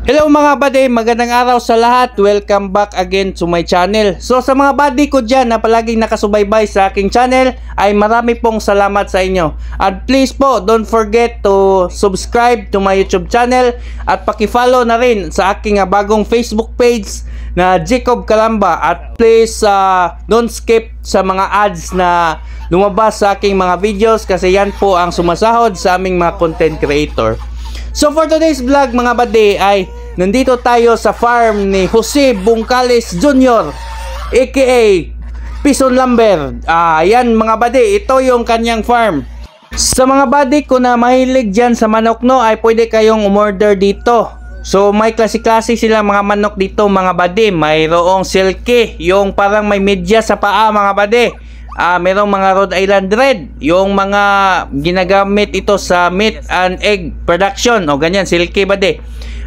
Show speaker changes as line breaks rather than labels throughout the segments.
Hello mga buddy, magandang araw sa lahat. Welcome back again to my channel. So sa mga buddy ko dyan na palaging nakasubaybay sa aking channel, ay marami pong salamat sa inyo. At please po, don't forget to subscribe to my YouTube channel at paki-follow na rin sa aking bagong Facebook page na Jacob Calamba. At please don't skip sa mga ads na lumabas sa aking mga videos kasi yan po ang sumasahod sa aming mga content creator. So for today's vlog mga buddy ay nandito tayo sa farm ni Jose Buncales Jr. aka Pison Lumber. Yan mga buddy, ito yung kanyang farm. Sa mga buddy ko na mahilig dyan sa manok no ay pwede kayong umorder dito. So may klase-klase silang mga manok dito mga buddy. Mayroong silky, yung parang may media sa paa mga buddy. Merong mga Rhode Island Red, yung mga ginagamit ito sa meat and egg production o ganyan, silky buddy.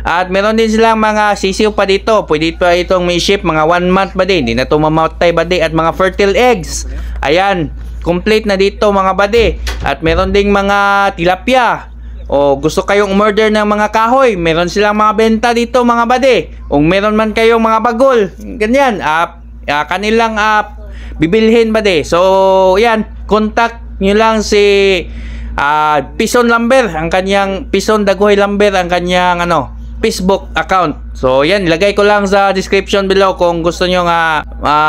At meron din silang mga sisiw pa dito, pwede pa itong may ship mga 1 month buddy, hindi na ito mamatay buddy. At mga fertile eggs, ayan, complete na dito mga buddy. At meron ding mga tilapia o gusto kayong umorder ng mga kahoy, meron silang mga benta dito mga buddy. Kung meron man kayong mga bagol, ganyan, kanilang bibilhin buddy. So yan, contact nyo lang si Pison Lumber, ang kanyang Pison Daguhay Lumber, ang kanyang Facebook account. So yan, ilagay ko lang sa description below kung gusto nyo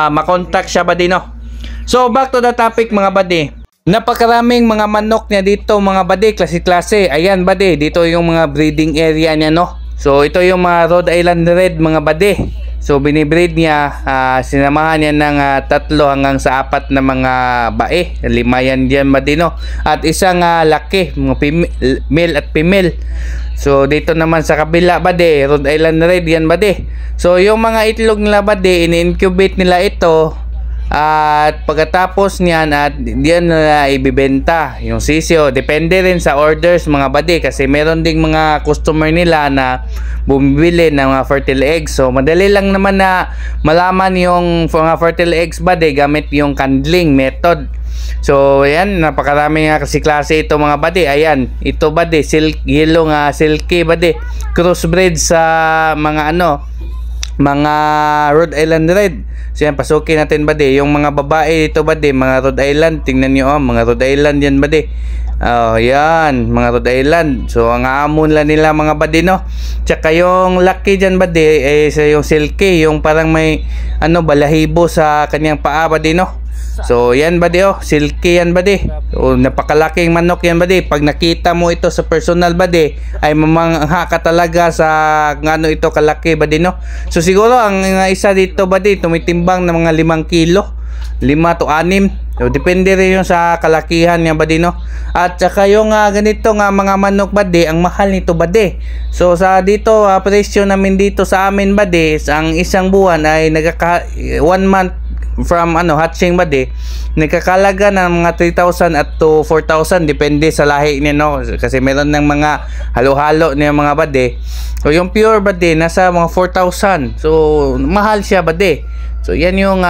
makontak siya buddy no. So back to the topic mga buddy. Napakaraming mga manok niya dito mga buddy, klase-klase. Ayan buddy, dito yung mga breeding area niya no. So ito yung mga Rhode Island Red mga buddy. So binibreed niya, sinamahan niya ng 3 hanggang sa 4 na mga bae. 5 yan diyan buddy no. At isang laki, mga male at female. So dito naman sa kabila buddy, Rhode Island Red yan buddy. So yung mga itlog nila buddy, in-incubate nila ito. At pagkatapos niyan at diyan na ibibenta yung sisyo. Depende rin sa orders mga buddy kasi meron ding mga customer nila na bumibili ng mga fertile eggs. So madali lang naman na malaman yung mga fertile eggs buddy gamit yung candling method. So ayan, napakarami nga kasi klase ito mga buddy. Ayan, ito buddy, yellow silky buddy, crossbreed sa mga mga Rhode Island Red. So yan, pasukin natin buddy. Yung mga babae dito buddy, mga Rhode Island. Tingnan nyo mga Rhode Island yan buddy. Yan, mga Rhode Island. So ang amon lang nila mga buddy no. Tsaka yung lucky dyan buddy yung silky, yung parang may balahibo sa kanyang paa buddy no. So yan buddy silky yan buddy. So napakalaking manok yan buddy. Pag nakita mo ito sa personal buddy ay mamangha ka talaga sa ito kalaki buddy no. So siguro ang isa dito buddy tumitimbang ng mga 5 kilo, 5 to 6. So depende rin yung sa kalakihan niya buddy no. At saka yung ganito mga manok buddy, ang mahal nito buddy. So sa dito presyo namin dito sa amin buddy, ang isang buwan ay 1 month from hatching buddy, nagkakalaga ng mga 3,000 at to 4,000 depende sa lahi niya no. Kasi meron ng mga halo-halo niya mga buddy. So yung pure buddy nasa mga 4,000. So mahal siya buddy. So yan yung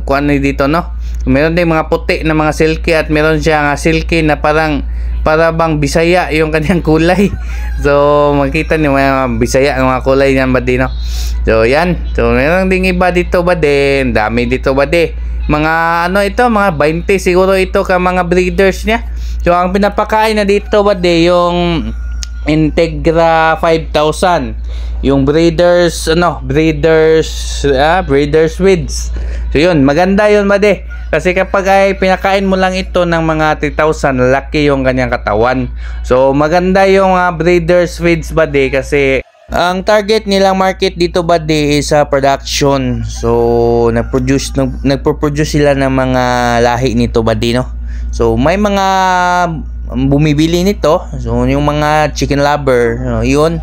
kuan dito no. Meron din mga puti na mga silky at meron siya silky na para bang Bisaya yung kanyang kulay. So makita niyo mga Bisaya ang mga kulay niyan buddy no. So yan. So meron ding iba dito buddy. Dami dito buddy. Mga ito, mga 20 siguro ito ka mga breeders niya. So ang pinapakain na dito buddy yung Integra 5,000. Yung breeders breeders Weeds. So yun, maganda yun buddy. Kasi kapag ay pinakain mo lang ito ng mga 3,000, laki yung kanyang katawan. So maganda yung breeders Weeds buddy kasi ang target nilang market dito buddy is production. So nagpo-produce sila ng mga lahi nito buddy no. So may mga bumibili nito. So yung mga chicken lover yun.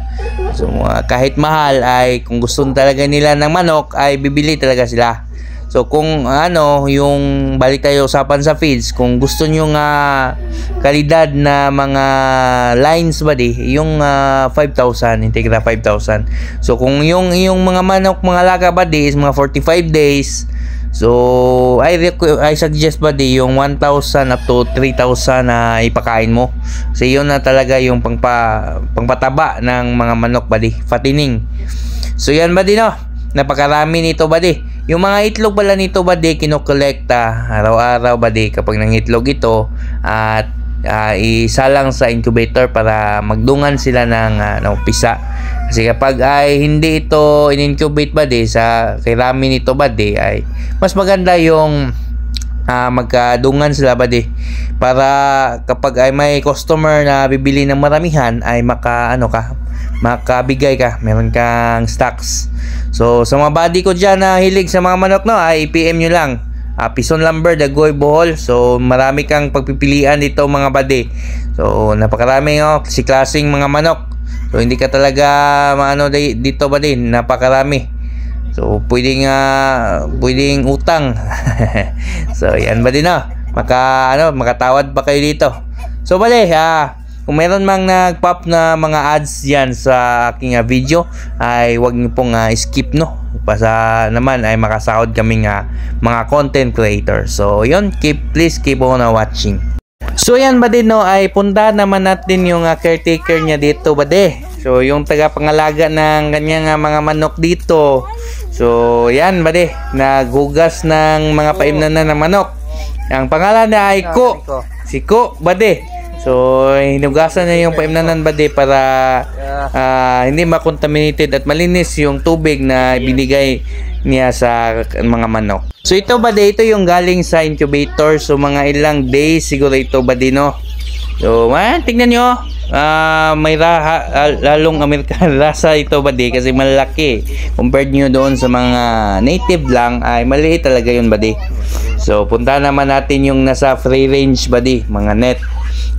So kahit mahal ay kung gusto talaga nila ng manok ay bibili talaga sila. So kung yung balik tayo usapan sa feeds, kung gusto nyo kalidad na mga lines buddy, yung 5,000, Integra 5,000. So kung yung mga manok, mga laga buddy is mga 45 days. So I suggest buddy yung 1,000 up to 3,000 na ipakain mo. Kasi yun na talaga yung pangpataba ng mga manok buddy, fattening. So yan buddy no, napakarami nito buddy. Yung mga itlog pala nito buddy, kinokolekta araw-araw buddy kapag nangitlog ito at isalang sa incubator para magdungan sila ng pisa. Kasi kapag ay hindi ito in-incubate buddy sa kirami nito buddy, ay mas maganda yung magkadungan sila buddy para kapag ay may customer na bibili ng maramihan ay makabigay ka, meron kang stocks. So sa mga buddy ko dyan na hilig sa mga manok no, ay PM nyo lang Pison Lumber, Dagoy, Bohol. So marami kang pagpipilian dito mga buddy. So napakarami si klaseng mga manok. So hindi ka talaga dito buddy, napakarami. So pwedeng utang. So yan buddy no, makatawad pa kayo dito. So buddy, kung meron mang nag-pop na mga ads yan sa aking video, ay wag niyo pong skip no. Basta naman ay makasahod kaming mga content creator. So yun, please keep on watching. So yan buddy no, ay punta naman natin yung caretaker niya dito buddy. So yung tagapangalaga ng kanyang mga manok dito. So yan buddy, naghugas ng mga paimnanan ng manok. Ang pangalan niya ay Ko. Si Ko buddy. So hinugasan niya yung paimnanan buddy para hindi ma-contaminated at malinis yung tubig na binigay niya sa mga manok. So ito buddy, ito yung galing sa incubator. So mga ilang days siguro ito buddy no. So tingnan nyo, may lalong American rasa ito buddy kasi malaki. Compared nyo doon sa mga native lang ay maliit talaga yun buddy. So punta naman natin yung nasa free range buddy, mga net.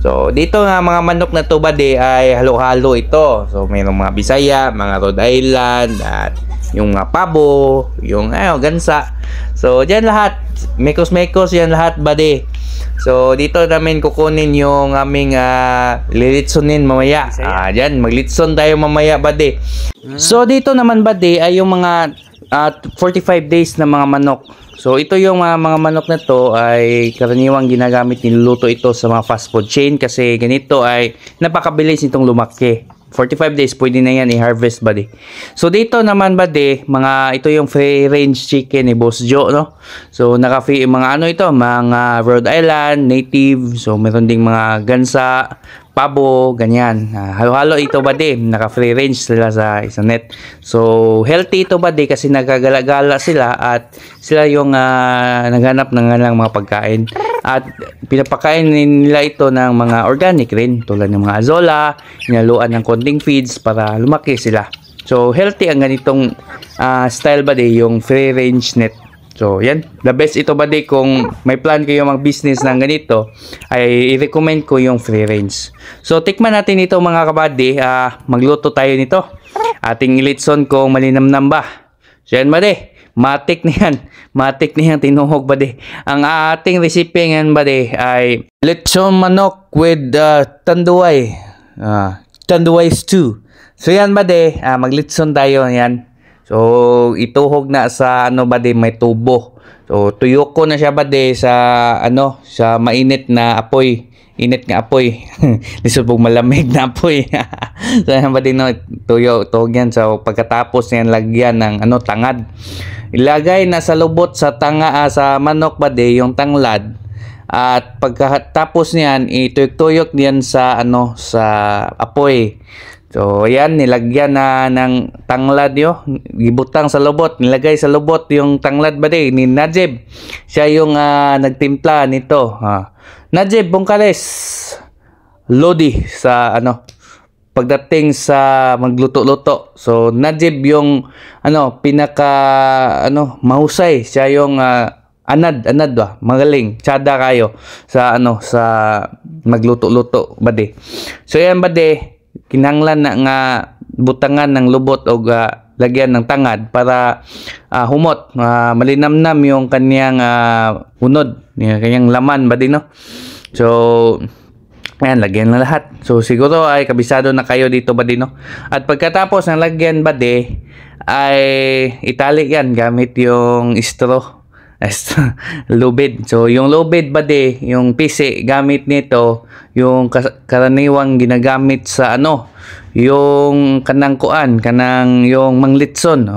So dito nga mga manok na to buddy ay halo-halo ito. So mayroong mga Bisaya, mga Rhode Island at yung pabo, yung gansa. So diyan lahat, mekos-mekos yan lahat buddy. So dito namin kukunin yung aming lilitsonin mamaya. Diyan maglitson tayo mamaya buddy. So dito naman buddy ay yung mga 45 days na mga manok. So ito yung mga manok na to ay karaniwang ginagamit, niluluto ito sa mga fast food chain kasi ganito ay napakabilis nitong lumaki. 45 days pwede na yan i-harvest buddy. So dito naman buddy, ito yung free range chicken ni Boss Joe no. So mga ito, mga Rhode Island native. So meron ding mga gansa, pabo, ganyan. Halo-halo ito buddy, naka free range sila sa isang net. So healthy ito buddy kasi nagagala-gala sila at sila yung naghanap ng mga pagkain. At pinapakain nila ito ng mga organic rin tulad ng mga azola, inaluan ng konting feeds para lumaki sila. So healthy ang ganitong style buddy, yung free range net. So yan, the best ito buddy kung may plan kayo mag-business ng ganito, ay i-recommend ko yung free range. So tikman natin ito mga kabady, magluto tayo nito. Ating ilitson kung malinamnam ba. So yan buddy, matik na yan, tinuhog buddy. Ang ating recipe ngayon buddy ay lechon manok with tanduay, tanduay stew. So yan buddy, maglitson tayo yan. So ituhog na sa buddy, may tubo. So tuyok ko na siya buddy sa sa mainit na apoy. Init nga apoy. Lisod pong malamig na apoy. So yan buddy no, tuhog yan. So pagkatapos yan lagyan ng tangad. Ilagay na sa lubot sa sa manok buddy yung tanglad. At pagkatapos niyan ituyok-tuyok niyan sa sa apoy. So ayan, nilagyan na ng tanglad gibutang sa lubot, nilagay sa lubot yung tanglad buddy ni Najib. Siya yung nagtimpla nito. Najib Bongkales Lodi sa pagdating sa magluto-luto. So Najib yung pinaka mahusay. Siya yung anad ba, magaling, tsada kayo sa sa magluto-luto buddy. So yan buddy, kinanglan na nga butangan ng lubot o lagyan ng tangad para humot, malinamnam yung kanyang unod, yung kanyang laman buddy no. So ayan, lagyan na lahat. So siguro ay kabisado na kayo dito buddy no. At pagkatapos ng lagyan buddy ay itali yan gamit yung straw. lubid. So yung lubid bade, yung PC gamit nito, yung karaniwang ginagamit sa ano, yung kanang kuan, kanang yung manglitson.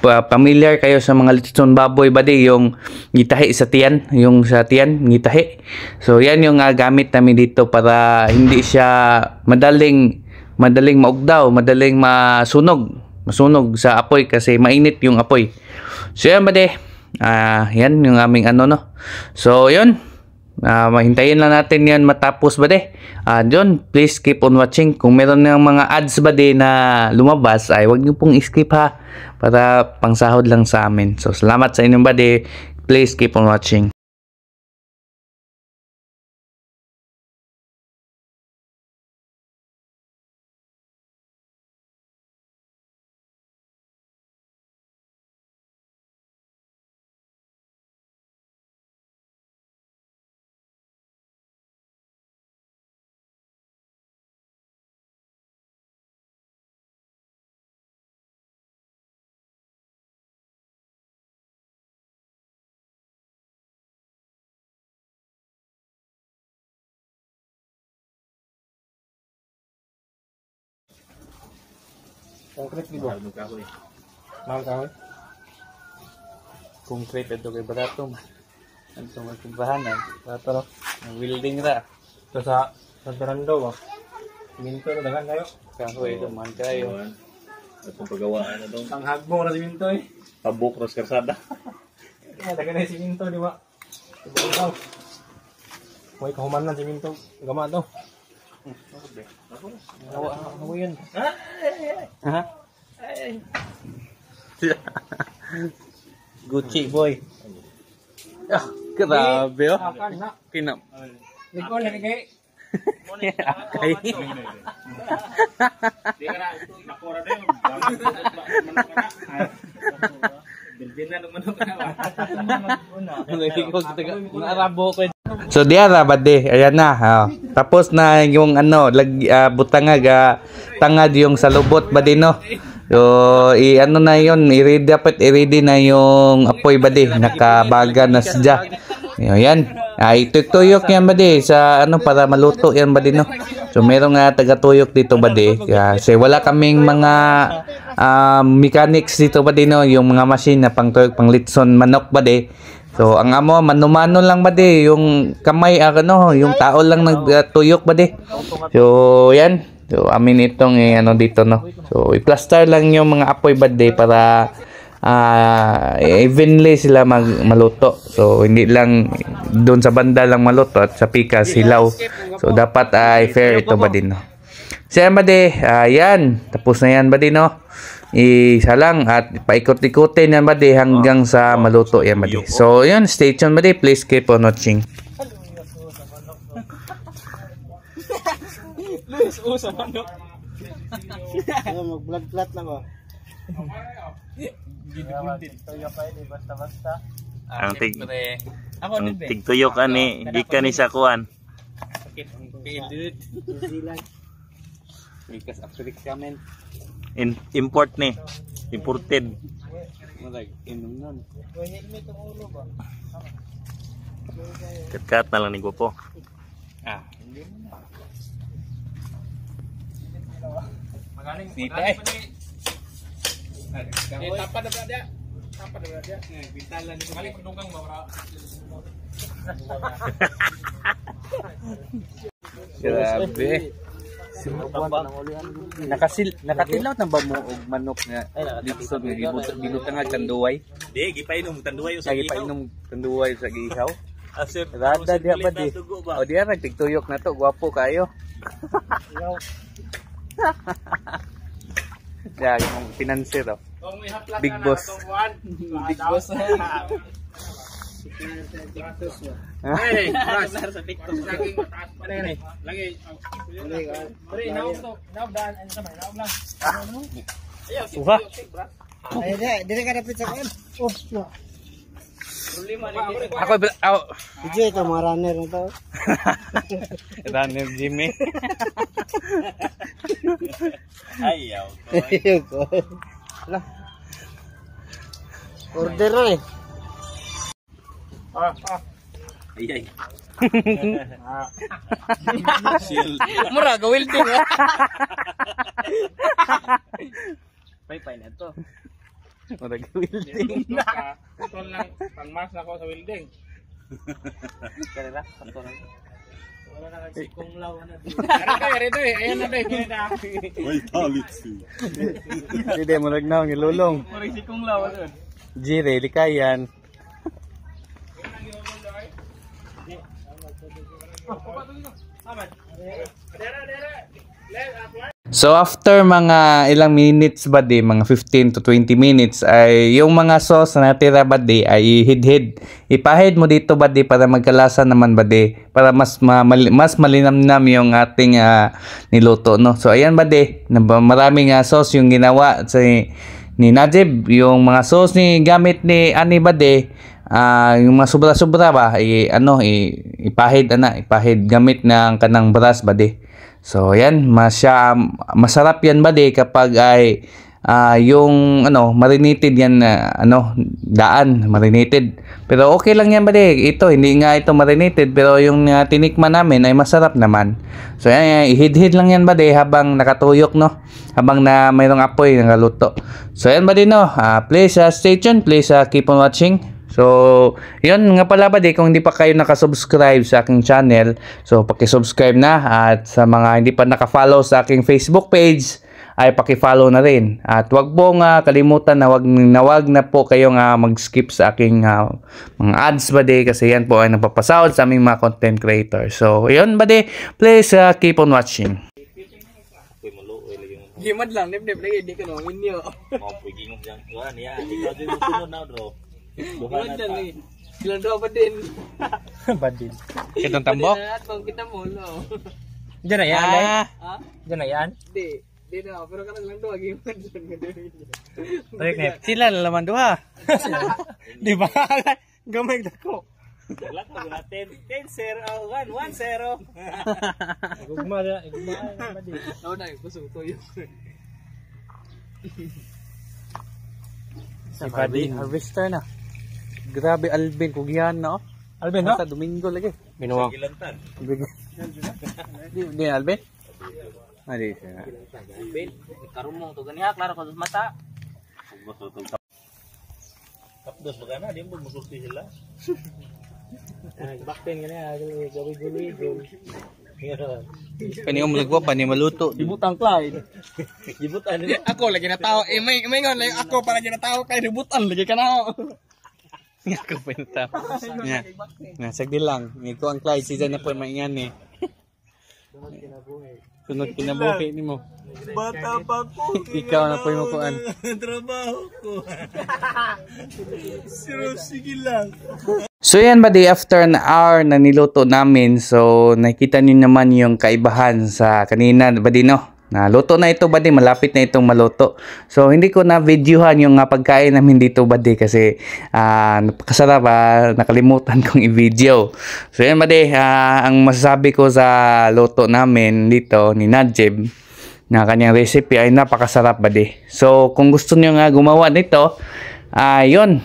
Familiar kayo sa mga litson baboy bade, yung gitahi sa tiyan, yung sa tiyan gitahi. So yan yung gamit namin dito para hindi siya madaling maugdaw, madaling masunog sa apoy kasi mainit yung apoy. So yan bade. Yan yung aming ano no. So yun, mahintayin lang natin yan matapos bade. Yun, please keep on watching. Kung meron ng mga ads bade na lumabas ay wag niyo pong skip ha, para pangsahod lang sa amin. So salamat sa inyong bade. Please keep on watching.
Concrete di ba? Mahal kahoy.
Concrete ito kay barato. Ang magsimbahanan. Barato ng welding ra.
Ito sa San Fernando ba? Siminto na dagan kayo.
Kahoy duman kayo.
At ang pagawaan na doon.
Ang hagbong na siminto eh.
Pabuk ras karsada.
Dagan na yung siminto di ba? Ito. May kahuman ng siminto. Gama daw. Ano yun?
Ha? Gucci boy. Grabe oh.
Akan na.
Kinam.
Ikaw lang kay.
Akay.
Di ka na, nakura na yun. Bilbin na naman ako
Yung Arabo ko. So diara bade, ayan na. Tapos na yung ano, butangag tangad yung salubot bade no. So ano na yon, dapat i-ready na yung apoy bade, nakabaga na sadya. Yan. Ituyok yan bade sa ano para maluto yan bade no. So merong taga-tuyok dito bade. Kasi wala kaming mga mechanics dito bade no, yung mga machine na pangtuyok, panglitson manok bade. So ang amo mano-mano lang bade, yung kamay ano, yung tao lang nagtuyok bade. So yan. So amin itong ano dito no. So i-plaster lang yung mga apoy bade para evenly sila maluto. So hindi lang doon sa banda lang maluto at sa pika silaw. So dapat ay fair ito bade no. So yan bade, yan. Tapos na yan bade no. Isa lang at paikot-ikutin yan bade hanggang sa maluto yan bade. So yun, stay tuned bade, please keep on watching.
Luis usa manok. Mag-blood clot lang oh.
Ang tigtuyok ani, gikan ni sa kuan.
Because actually kamen
Import ni. Imported.
inom nun.
Kat-kat na lang ni Gupo.
Hindi mo na.
Magaling.
Dita eh.
Tapad na dia. Tapad na dia. Bintalan ni Magaling kudungang mawara.
Grabe. Nakatilaw na ba mo og manok nga dito sa binutang tanduway?
Di gipainom tanduay sa
Gipainom tanduway sa gihaw.
Asip.
Rada diya ba di? O diya nagtigtuyok na to, gwapo kayo. Diya yung financier oh. Big boss.
Big boss. Hey, sa TikTok lagi mataas pa rin. Lagi. Pre, naog to. Naog daan ano sa may naog lang.
Uha.
Ay, dire ka dapat sa kan. Oh, no.
Ako
Video ito mga runner na to.
Runner Jimmy.
Ayaw.
Ala. Order na eh.
Ayay.
Mura, gawil din. Pay na to.
Murag welding.
Putol lang, pangmas na ko sa welding. Karera, putol lang. Wala na kasi kung law na. Rito eh, ayan na tayo.
Hindi, murag na ang ilulong.
Murag si kung law na.
Jire, likayan. So after mga ilang minutes ba di, mga 15 to 20 minutes ay yung mga sauce na natira ba di ay ihid-hid. Ipahid mo dito ba di para magkalasa naman ba di, para mas malinamnam yung ating niluto, no. So ayan ba di, maraming sauce yung ginawa ni Najib, yung mga sauce ni gamit ni Ani ba di. Yung mga sobra-sobra ba ipahid gamit ng kanang brass ba di. So yan, masarap yan ba di kapag ay yung marinated yan daan marinated. Pero okay lang yan ba di, ito hindi nga ito marinated pero yung tinikman namin ay masarap naman. So yan, ihid-hid lang yan ba di habang nakatuyok, no, habang na mayroong apoy nakaluto. So yan ba di, no, please stay tuned, please keep on watching. So, yun nga pala ba di, kung hindi pa kayo nakasubscribe sa aking channel, so paki-subscribe na, at sa mga hindi pa naka-follow sa aking Facebook page, ay paki-follow na rin. At wag po kalimutan na wag na po kayong mag-skip sa aking mga ads ba di, kasi yan po ay napapasahod sa aming mga content creators. So, yun ba di, please keep on watching.
Gimad lang, nip lagi, di ka naman niyo.
Mau pergi ngomong jangan ya. Ikaw din sunod na bro.
Gimad lang eh. Silang doa pa din.
Badin. Kitong tambok?
Kung kita mo, no.
Diyan na yan, eh.
Ha?
Diyan na yan.
Di na, pero ka lang doa, gimad lang.
Sila lalaman duha.
Di ba? Gamay na ko.
Wala ko na 10-0, 1-0.
Igugma na di.
Ako na, gusto ko yun.
Si Badin, harvester na. Grabe, Alvin, kugyan na, oh.
Alvin, no?
Sa Domingo lagi.
Minuwang.
Gilantan.
Di Alvin? Di siya.
Karong mo, to ganiya, klaro ko sa mata.
Tapos baka na, di mo musulti sila.
Bakten ka na, gawi-gawi.
Kani mo lagwa pa ni maluto.
Ibutang Clyde.
Gibutan
Ako lagi na tao. May ngon lang ako para lagi na tao kay ributan lagi ka na.
Ako pa yung tao. Nga, sagdi lang. Ito ang Clyde, season na po maingan eh. Sunod kinabuhi ni mo.
Bata pa ko.
Ikaw na po yung mukuan.
Trabaho ko. Sige lang.
So yan ba di, after an hour na niluto namin, so nakita niyo naman yung kaibahan sa kanina ba di, no? Naluto na ito ba di, malapit na itong maluto. So hindi ko na videohan yung pagkain namin dito ba di, kasi napakasarap, nakalimutan kong i-video. So yan ba di, ang masasabi ko sa luto namin dito ni Najib na kanyang recipe ay napakasarap ba di. So kung gusto niyo gumawa nito, yun.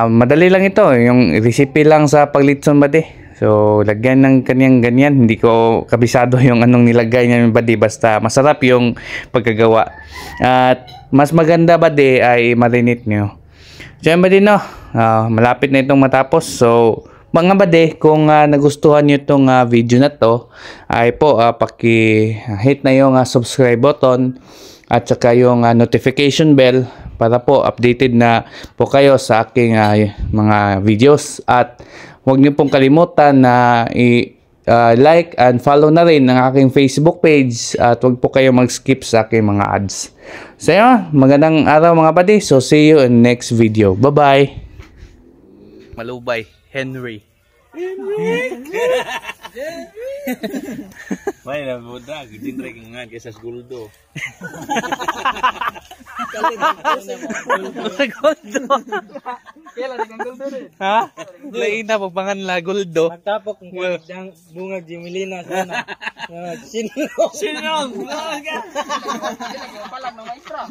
Madali lang ito, yung recipe lang sa paglitson ba di. So lagyan ng kanyang ganyan, hindi ko kabisado yung anong nilagay niya ba di, basta masarap yung pagkagawa. At mas maganda ba di ay marinate nyo. So yan ba di, no, malapit na itong matapos. So mga ba di, kung nagustuhan nyo itong video na to, ay po paki-hit na yung subscribe button at saka yung notification bell para po updated na po kayo sa aking mga videos. At huwag niyo pong kalimutan na like and follow na rin ang aking Facebook page, at huwag po kayo mag-skip sa aking mga ads. So yun, magandang araw mga buddy. So see you in next video. Bye-bye. Malubay, Henry.
May na budak, gitindray kang nga kaysa guldo.
Kailan kang guldo rin?
Ha? Lain na pagpangan la guldo.
Magtapok ng bungag Jimelina sana.
Sinong? Palang ng maestra.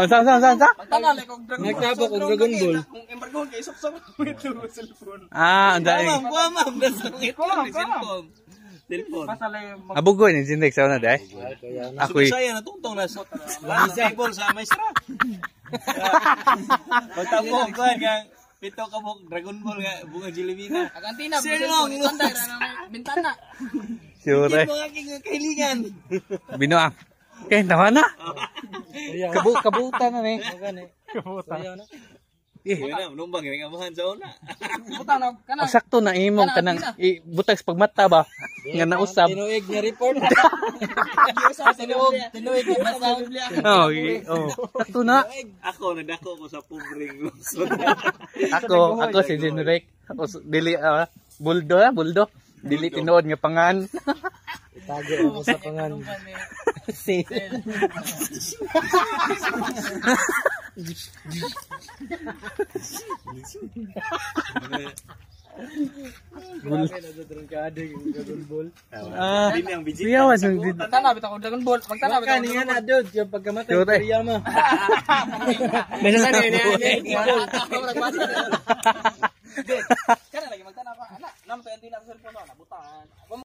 Saan?
Magtangal kong
Nagtapok og Dragon Ball.
Kung Dragon kay sok-sok ito cellphone.
Ah, ang dahil.
Ma'am, cellphone. Cellphone.
Abugoy ni Jindex sa una dahil. Ako'y.
Saya natungtong na sa cellphone sa maestra. Pagtapos ko nga pito ka mo Dragon Ball nga bunga Jilibina.
Agantina, cellphone tanda na bintana.
Sure.
Mga aking kahilingan.
Binuang. Okay, tawa na. Kabutan na ni.
Kabutan.
Yun na, numbang nga amahan sa una.
Buta na kana.
Sakto na imong kanang butag sa pagmata ba? Nga nausab.
Tinuig nga report. Tinuig nga basa.
Oh, sakto na.
Ako nadako ko sa pobreng lungsod.
Ako si Jinrek. Ako dili buldo. Dili tinuod nga pangan.
Itago ako sa pangan. Si.
Dili ang biji.
Siyawan yung
Magtana bitaw ko Dragon Ball. Magtana bitaw.
Kani nga na dod yung pagkamatay
Sure.
ng Toriyama.
Kana lagi magtana pa. Ana, naman to hindi na cellphone na butangan.